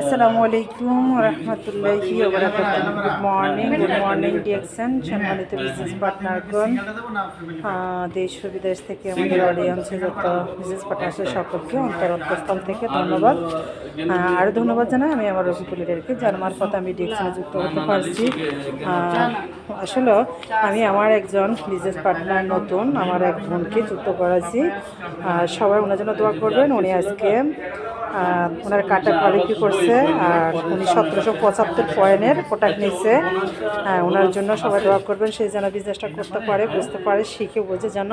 আসসালামু আলাইকুম রহমতুল্লাহি ওয়া বারাকাতুহু। গুড মর্নিং ডিএক্সএন সম্মানিত বিজনেস পার্টনারগণ, দেশ ও বিদেশ থেকে আমাদের অডিয়েন্সে যত বিজনেস পার্টনার আছে সকলকে অন্তরস্থল থেকে ধন্যবাদ। আরও ধন্যবাদ জানাই আমি আমার রফিকুলিদেরকে, যার মারফত আমি ডিএক্সএনে যুক্ত হতে পারছি। আসলে আমি আমার একজন বিজনেস পার্টনার নতুন আমার এক বোনকে যুক্ত করাছি। সবাই ওনার জন্য দোয়া করবেন। উনি আজকে ওনার কাটা কোয়ালিফাই করছে আর উনি 1775 পয়েন্টের প্রোডাক্ট নিচ্ছে। ওনার জন্য সবাই দোয়া করবেন, সে যেন বিজনেসটা করতে পারে, বুঝতে পারে, শিখে বুঝে যেন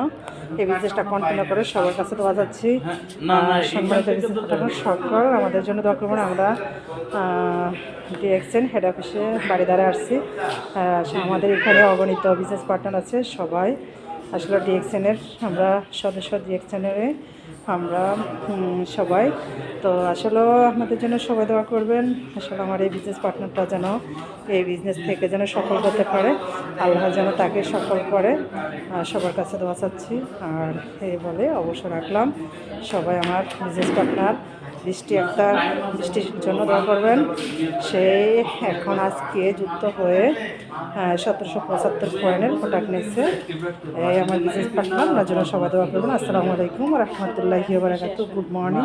এই বিজনেসটা কন্টিনিউ করে। সবার কাছে দোয়া যাচ্ছি। সম্মানিত বিজনেস পার্টনার সকল আমাদের জন্য দোয়া করবেন। আমরা ডিএক্সএন হেড অফিসে বাড়িদারে আসছি। আমাদের এখানে অগণিত বিজনেস পার্টনার আছে, সবাই আসলে ডিএক্সএনের আমরা সদস্য। ডিএক্সএনের আমরা সবাই তো আসলে আমাদের জন্য সবাই দোয়া করবেন। আসলে আমার এই বিজনেস পার্টনারটা যেন এই বিজনেস থেকে যেন সফল করতে পারে, আল্লাহ যেন তাকে সফল করে, সবার কাছে দোয়া চাচ্ছি। আর এই বলে অবশ্য রাখলাম, সবাই আমার বিজনেস পার্টনার বৃষ্টির জন্য দোয়া করবেন। সে এখন আজকে যুক্ত হয়ে 1775 পয়েন্টের প্রোডাক্ট নিচ্ছে। এই আমার বিজনেস পার্টনার, ওনার জন্য সবাই দোয়া করবেন। আসসালামু আলাইকুম রহমতুল্লাহি ওয়া বারাকাতুহু। Good morning.